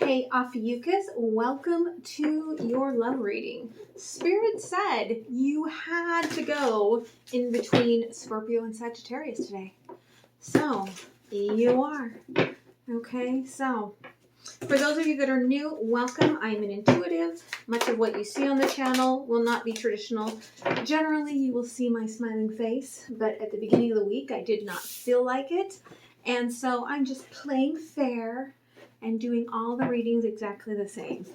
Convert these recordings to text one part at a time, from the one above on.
Hey, Ophiuchus, welcome to your love reading. Spirit said you had to go in between Scorpio and Sagittarius today. So, you are. Okay, so for those of you that are new, welcome. I'm an intuitive. Much of what you see on the channel will not be traditional. Generally, you will see my smiling face, but at the beginning of the week, I did not feel like it. And so I'm just playing fair and doing all the readings exactly the same.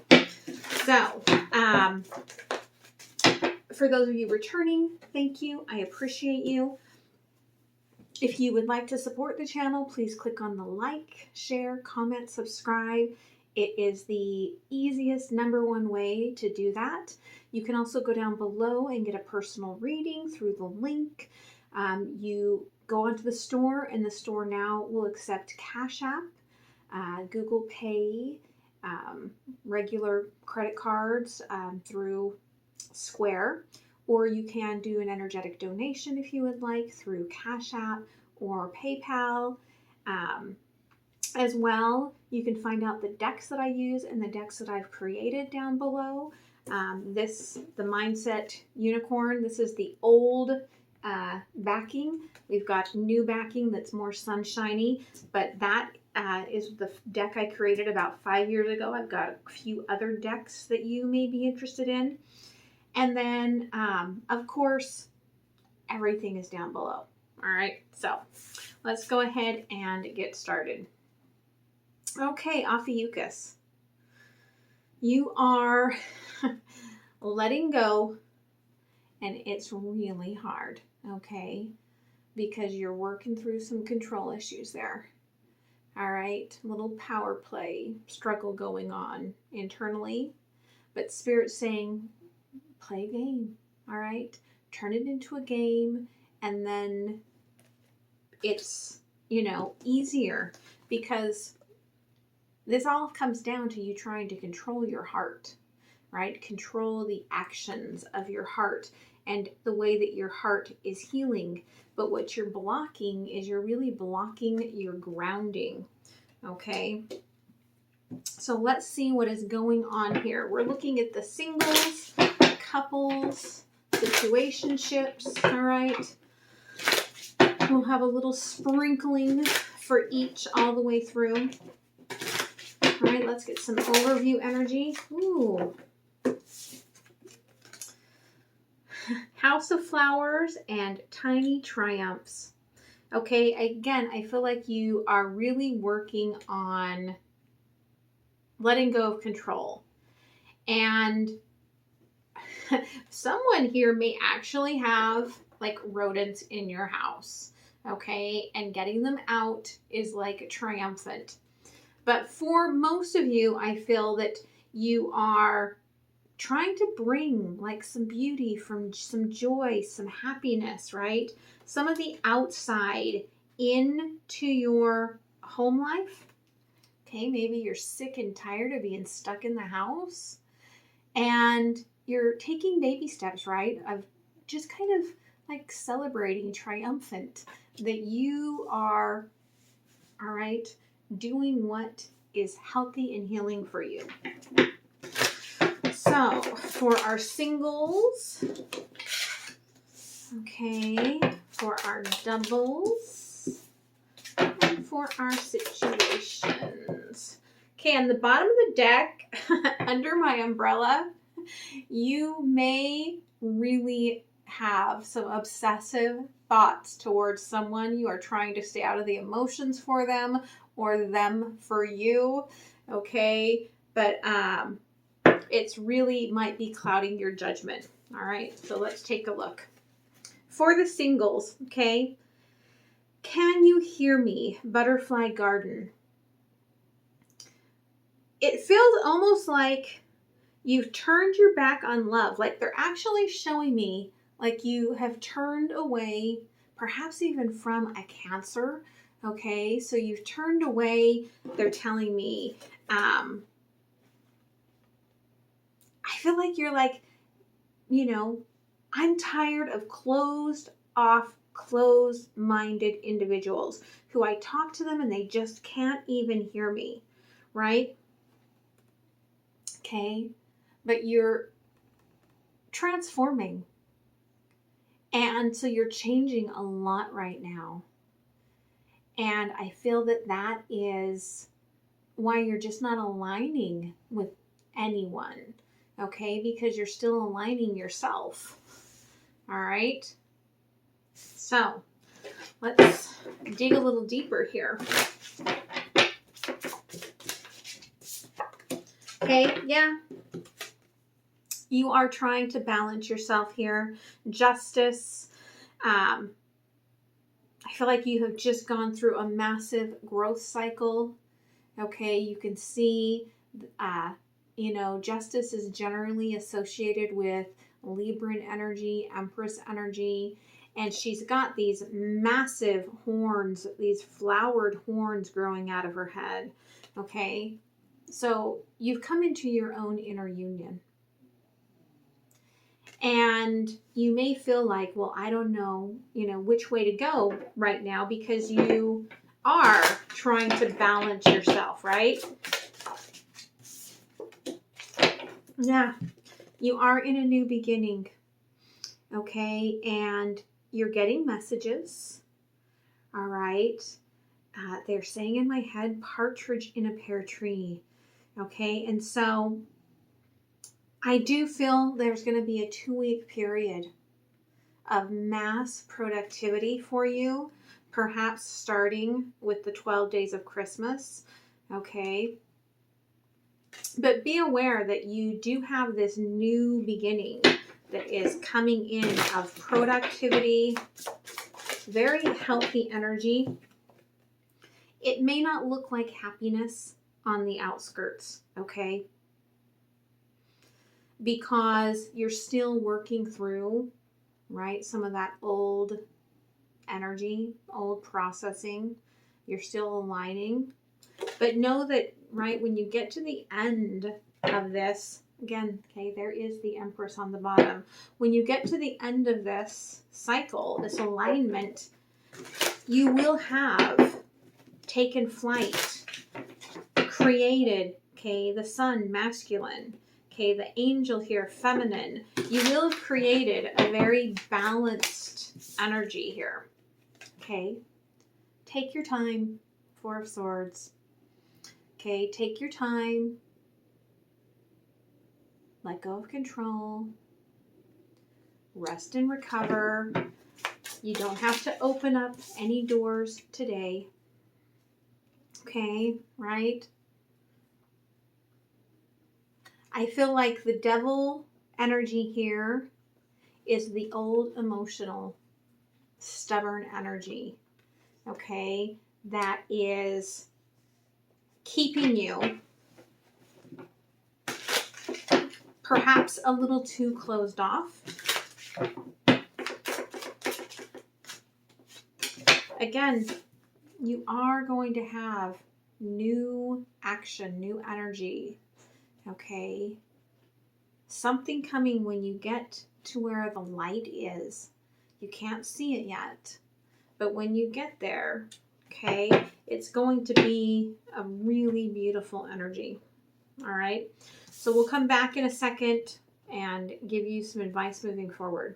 So, for those of you returning, thank you. I appreciate you. If you would like to support the channel, please click on the like, share, comment, subscribe. It is the easiest #1 way to do that. You can also go down below and get a personal reading through the link. You go onto the store, and the store now will accept CashApp, Google Pay, regular credit cards through Square, or you can do an energetic donation if you would like through Cash App or PayPal. As well, you can find out the decks that I use and the decks that I've created down below. The Mindset Unicorn, this is the old backing. We've got new backing that's more sunshiny, but that is the deck I created about 5 years ago. I've got a few other decks that you may be interested in. And then, of course, everything is down below. All right, so let's go ahead and get started. Okay, Ophiuchus, you are letting go, and it's really hard, okay, because you're working through some control issues there. All right, little power play struggle going on internally, but Spirit's saying, play a game, all right? Turn it into a game, and then it's, easier, because this all comes down to you trying to control your heart, right? Control the actions of your heart and the way that your heart is healing. But what you're blocking is you're really blocking your grounding, okay? So let's see what is going on here. We're looking at the singles, couples, situationships, all right? We'll have a little sprinkling for each all the way through. All right, let's get some overview energy. Ooh. House of Flowers and Tiny Triumphs. Okay, again, I feel like you are really working on letting go of control. And someone here may actually have like rodents in your house, okay? And getting them out is like triumphant. But for most of you, I feel that you are trying to bring like some beauty, from some joy, some happiness, right? Some of the outside into your home life. Okay, maybe you're sick and tired of being stuck in the house, and you're taking baby steps, right? Of just kind of like celebrating triumphant that you are, all right, doing what is healthy and healing for you. So for our singles, okay, for our doubles, and for our situations. Okay, on the bottom of the deck, under my umbrella, you may really have some obsessive thoughts towards someone. You are trying to stay out of the emotions for them, or them for you, okay? But it's really might be clouding your judgment. All right, so let's take a look. For the singles, okay, can you hear me? Butterfly Garden. It feels almost like you've turned your back on love. Like they're actually showing me like you have turned away, perhaps even from a Cancer, okay? So you've turned away, they're telling me. I feel like you're like, I'm tired of closed-off, closed-minded individuals who I talk to them and they just can't even hear me, right? Okay? But you're transforming. And so you're changing a lot right now. And I feel that that is why you're just not aligning with anyone. Okay? Because you're still aligning yourself. All right? So let's dig a little deeper here. Okay, yeah. You are trying to balance yourself here. Justice. I feel like you have just gone through a massive growth cycle. Okay, you can see, justice is generally associated with Libran energy, Empress energy, and she's got these massive horns, these flowered horns growing out of her head. Okay, so you've come into your own inner union. And you may feel like, well, I don't know, which way to go right now, because you are trying to balance yourself, right? Yeah, you are in a new beginning, okay? And you're getting messages, all right? They're saying in my head, partridge in a pear tree, okay? And so I do feel there's going to be a 2-week period of mass productivity for you, perhaps starting with the 12 days of Christmas, okay? But be aware that you do have this new beginning that is coming in of productivity, very healthy energy. It may not look like happiness on the outskirts, okay? Because you're still working through, right, some of that old energy, old processing. You're still aligning. But know that, right, when you get to the end of this, again, okay, there is the Empress on the bottom. When you get to the end of this cycle, this alignment, you will have taken flight, created, okay, the sun, masculine, okay, the angel here, feminine. You will have created a very balanced energy here, okay? Take your time, 4 of Swords. Okay, take your time. Let go of control. Rest and recover. You don't have to open up any doors today. Okay, right? I feel like the devil energy here is the old emotional, stubborn energy. Okay, that is keeping you perhaps a little too closed off. Again, you are going to have new action, new energy, okay? Something coming when you get to where the light is. You can't see it yet, but when you get there, okay, it's going to be a really beautiful energy, all right? So we'll come back in a second and give you some advice moving forward.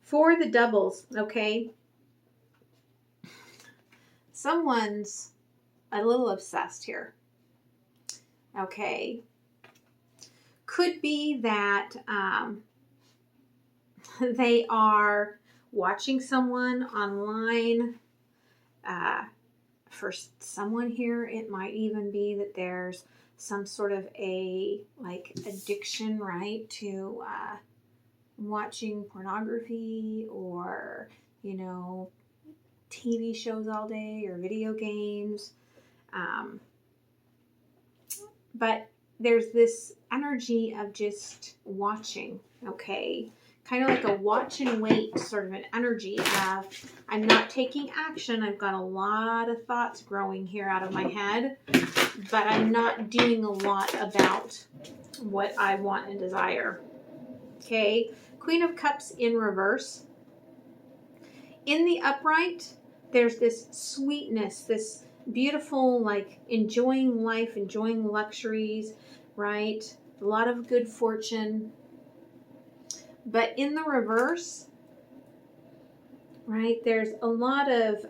For the doubles, okay, someone's a little obsessed here, okay? Could be that they are watching someone online. For someone here, it might even be that there's some sort of a addiction, right, to watching pornography or, TV shows all day or video games. But there's this energy of just watching, okay? Kind of like a watch and wait sort of an energy of, I'm not taking action. I've got a lot of thoughts growing here out of my head, but I'm not doing a lot about what I want and desire. Okay, Queen of Cups in reverse. In the upright, there's this sweetness, this beautiful, enjoying life, enjoying luxuries, right? a lot of good fortune. But in the reverse, right, there's a lot of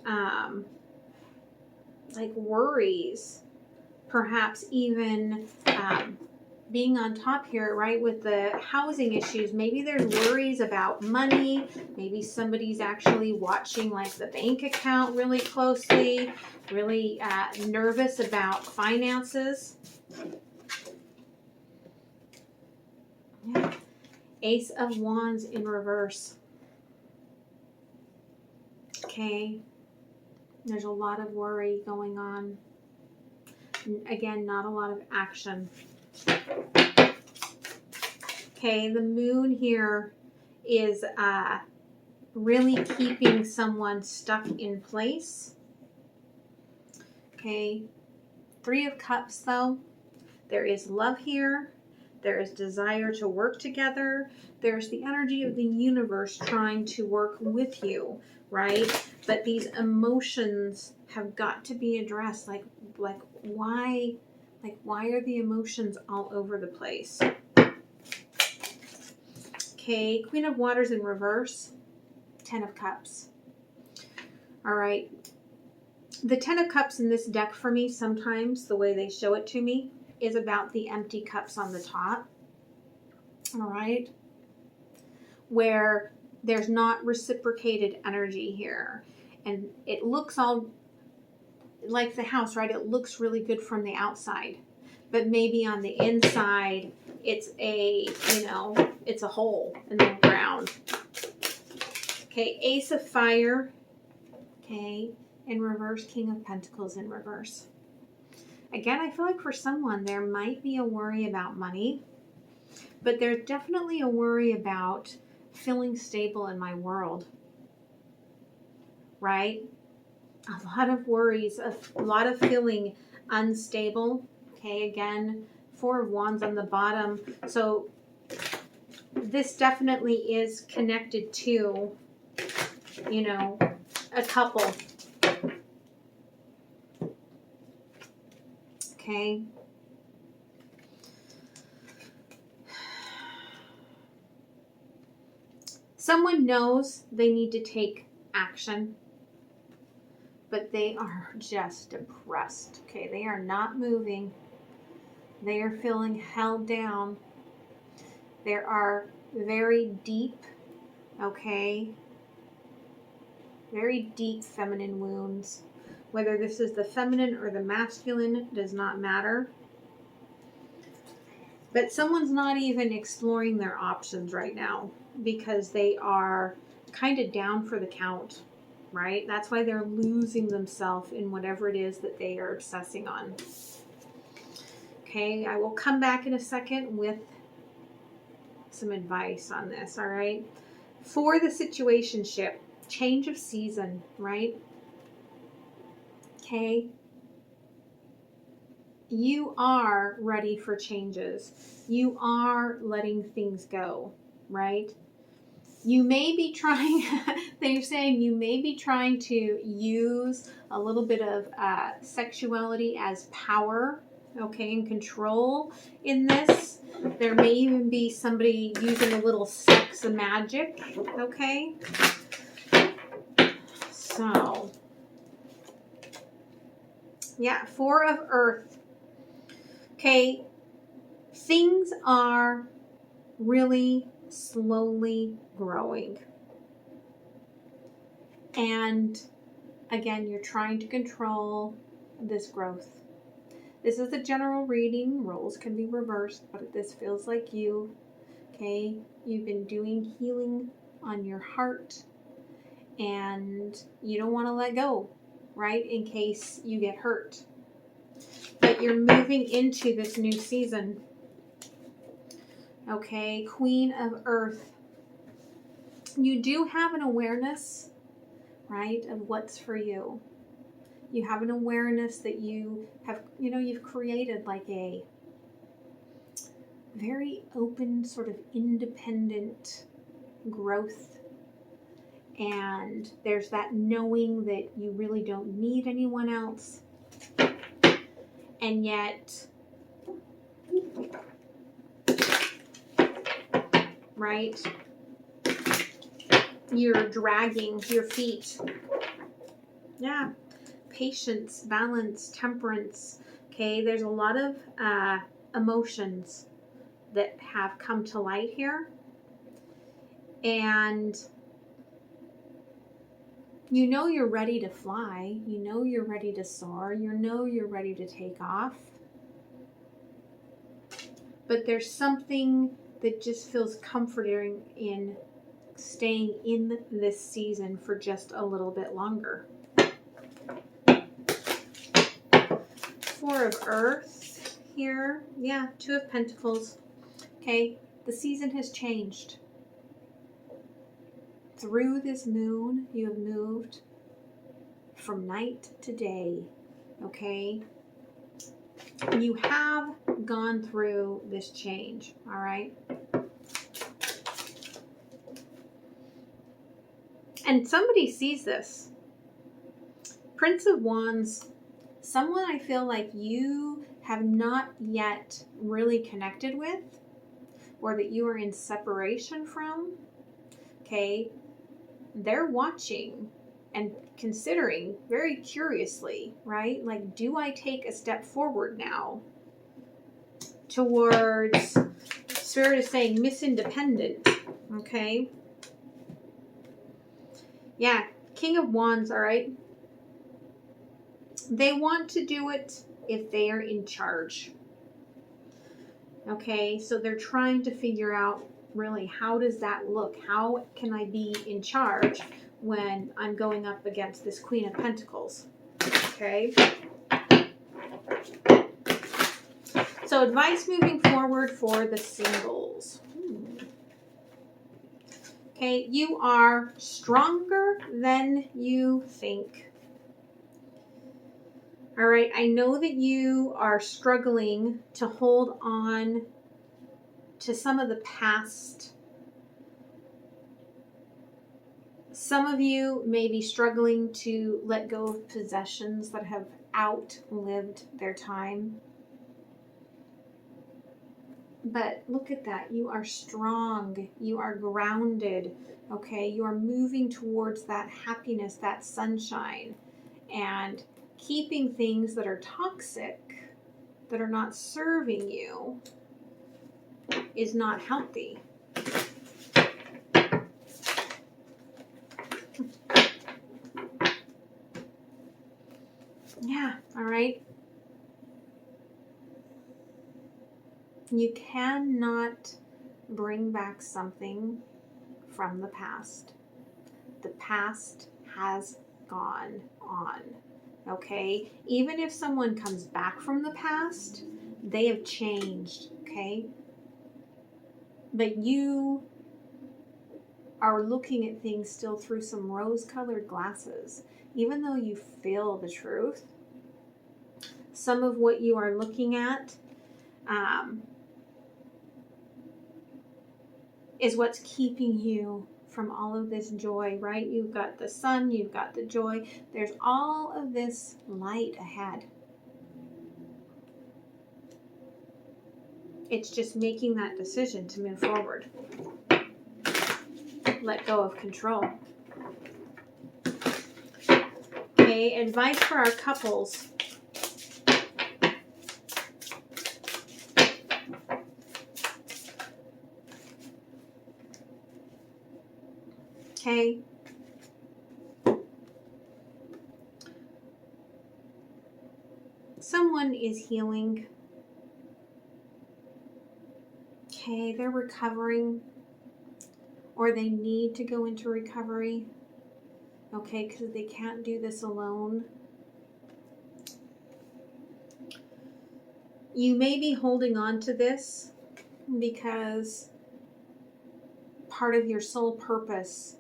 like worries, perhaps even being on top here, right, with the housing issues. Maybe there's worries about money. Maybe somebody's actually watching like the bank account really closely, really nervous about finances. Yeah. Ace of Wands in reverse. Okay. There's a lot of worry going on. Again, not a lot of action. Okay, the moon here is really keeping someone stuck in place. Okay, 3 of Cups though. There is love here. There is desire to work together. There's the energy of the universe trying to work with you, right? But these emotions have got to be addressed. Like why are the emotions all over the place? Okay, Queen of Waters in reverse, 10 of Cups. All right. The 10 of Cups in this deck for me, sometimes the way they show it to me, is about the empty cups on the top. All right. Where there's not reciprocated energy here. And it looks all like the house, right? It looks really good from the outside. But maybe on the inside, it's it's a hole in the ground. Okay, Ace of Fire. Okay, in reverse, King of Pentacles in reverse. Again, I feel like for someone, there might be a worry about money, but there's definitely a worry about feeling stable in my world, right? A lot of worries, a lot of feeling unstable. Okay, again, 4 of Wands on the bottom. So this definitely is connected to, a couple. Okay. Someone knows they need to take action, but they are just depressed. Okay, they are not moving. They are feeling held down. There are very deep, okay, very deep feminine wounds. Whether this is the feminine or the masculine does not matter. But someone's not even exploring their options right now because they are kind of down for the count, right? That's why they're losing themselves in whatever it is that they are obsessing on. Okay, I will come back in a second with some advice on this, all right? For the situationship, change of season, right? Okay. You are ready for changes. You are letting things go, right? You may be trying, they're saying you may be trying to use a little bit of sexuality as power, okay, and control in this. There may even be somebody using a little sex magic, okay? So, yeah, 4 of Earth. Okay, things are really slowly growing. And again, you're trying to control this growth. This is a general reading. Roles can be reversed, but this feels like you. Okay, you've been doing healing on your heart and you don't want to let go, right? In case you get hurt. But you're moving into this new season. Okay, Queen of Earth. You do have an awareness, right, of what's for you. You have an awareness that you have, you've created like a very open, sort of independent growth. And there's that knowing that you really don't need anyone else. And yet, right? You're dragging your feet. Yeah. Patience, balance, temperance. Okay, there's a lot of emotions that have come to light here. And you know you're ready to fly. You know you're ready to soar. You know you're ready to take off. But there's something that just feels comforting in staying in this season for just a little bit longer. Four of Earth here. Yeah, Two of Pentacles. Okay, the season has changed. Through this moon, you have moved from night to day. Okay? You have gone through this change. All right? And somebody sees this. Prince of Wands, someone I feel like you have not yet really connected with, or that you are in separation from. Okay? They're watching and considering very curiously, right? Like, do I take a step forward now towards, Spirit is saying, Miss Independent, okay? Yeah, King of Wands, all right? They want to do it if they are in charge, okay? So they're trying to figure out, really, how does that look? How can I be in charge when I'm going up against this Queen of Pentacles? Okay. So advice moving forward for the singles. Okay, you are stronger than you think. All right, I know that you are struggling to hold on to some of the past. Some of you may be struggling to let go of possessions that have outlived their time. But look at that. You are strong. You are grounded. Okay? You are moving towards that happiness, that sunshine. And keeping things that are toxic, that are not serving you, is not healthy. Yeah, all right. You cannot bring back something from the past. The past has gone on. Okay? Even if someone comes back from the past, they have changed. Okay? But you are looking at things still through some rose-colored glasses. Even though you feel the truth, some of what you are looking at is what's keeping you from all of this joy, right? You've got the sun, you've got the joy. There's all of this light ahead. It's just making that decision to move forward. Let go of control. Okay, advice for our couples. Okay. Someone is healing. Okay, they're recovering, or they need to go into recovery. Okay, because they can't do this alone. You may be holding on to this because part of your soul purpose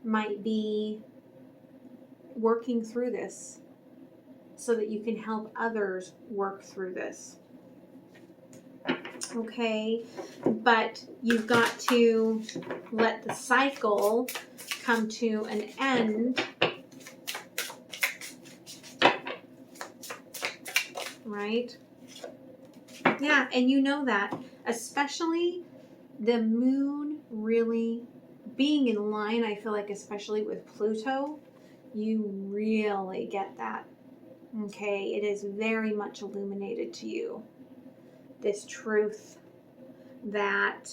might be working through this so that you can help others work through this. Okay, but you've got to let the cycle come to an end, right? Yeah, and you know that, especially The moon really being in line, I feel like, especially with Pluto, you really get that. Okay, it is very much illuminated to you. This truth that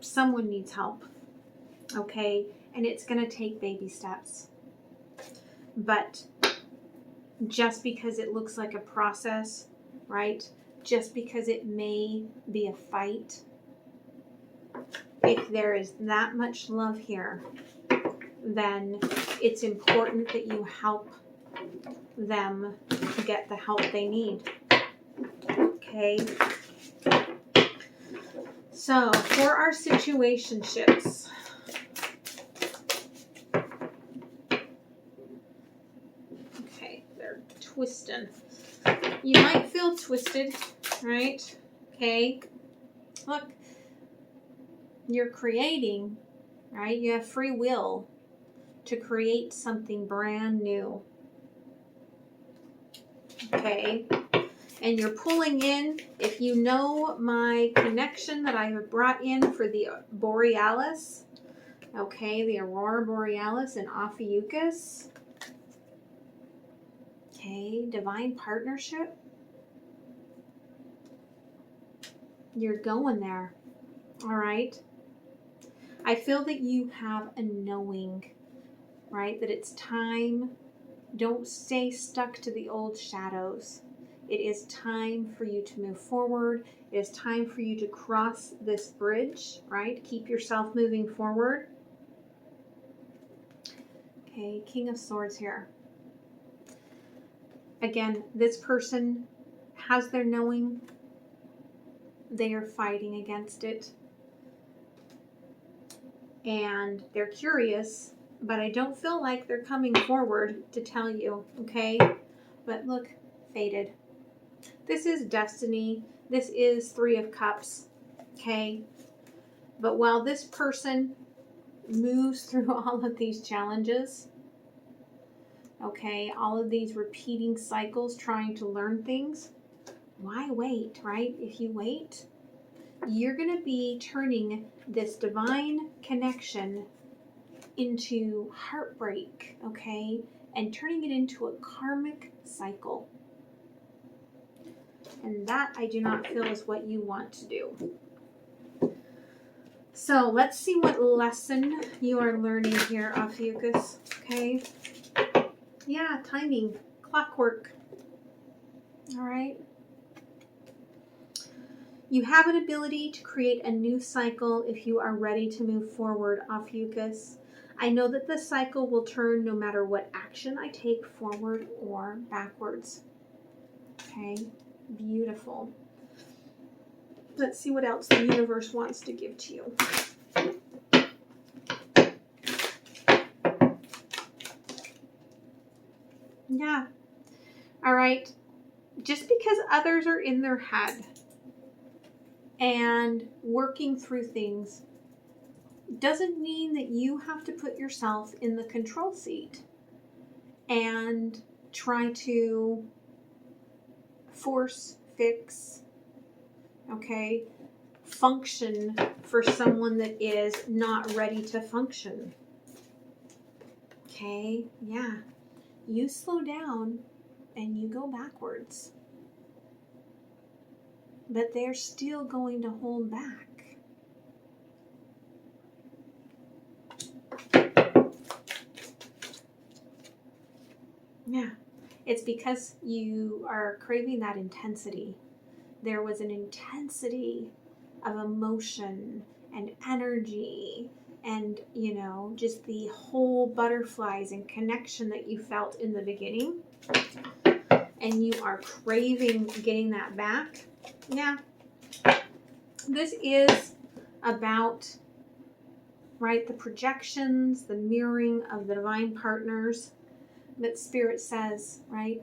someone needs help. Okay, and it's going to take baby steps. But just because it looks like a process, right? Just because it may be a fight, if there is that much love here, then it's important that you help them get the help they need. Okay? So, for our situationships, okay, they're twisting. You might feel twisted, right? Okay? Look, you're creating, right? You have free will to create something brand new. Okay? And you're pulling in, if you know my connection that I have brought in for the Borealis, okay, the Aurora Borealis and Ophiuchus, okay, divine partnership, you're going there, all right? I feel that you have a knowing, right, that it's time. Don't stay stuck to the old shadows. It is time for you to move forward. It is time for you to cross this bridge, right? Keep yourself moving forward. Okay, King of Swords here. Again, this person has their knowing. They are fighting against it. And they're curious, but I don't feel like they're coming forward to tell you, okay? But look, fated. This is destiny. This is Three of Cups, okay? But while this person moves through all of these challenges, okay, all of these repeating cycles trying to learn things, why wait, right? If you wait, you're going to be turning this divine connection into heartbreak, okay? And turning it into a karmic cycle. And that I do not feel is what you want to do. So let's see what lesson you are learning here, Ophiuchus, okay? Yeah, timing, clockwork. All right. You have an ability to create a new cycle if you are ready to move forward, Ophiuchus. I know that the cycle will turn no matter what action I take forward or backwards. Okay, beautiful. Let's see what else the universe wants to give to you. Yeah. All right. Just because others are in their head and working through things doesn't mean that you have to put yourself in the control seat and try to force, fix, okay, function for someone that is not ready to function. Okay, yeah. You slow down and you go backwards. But they're still going to hold back. Yeah, it's because you are craving that intensity. There was an intensity of emotion and energy and, you know, just the whole butterflies and connection that you felt in the beginning. And you are craving getting that back. Yeah. This is about, right, the projections, the mirroring of the divine partners that Spirit says, right?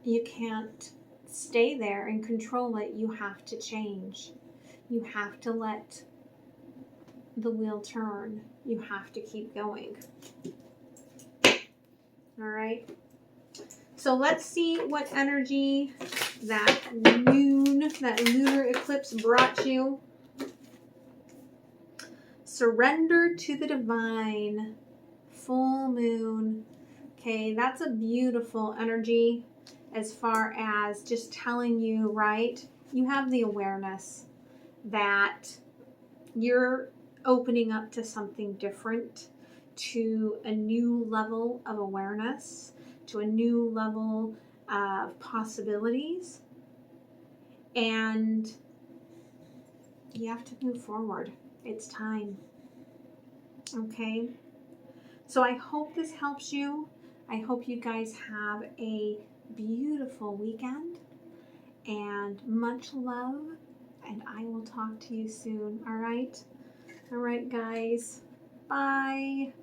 You can't stay there and control it. You have to change. You have to let the wheel turn. You have to keep going. All right. So let's see what energy that lunar eclipse brought you. Surrender to the divine. Full moon. Okay, that's a beautiful energy as far as just telling you, right? You have the awareness that you're opening up to something different, to a new level of awareness, to a new level of possibilities. And you have to move forward. It's time. Okay? So I hope this helps you. I hope you guys have a beautiful weekend and much love. And I will talk to you soon. All right? All right, guys. Bye.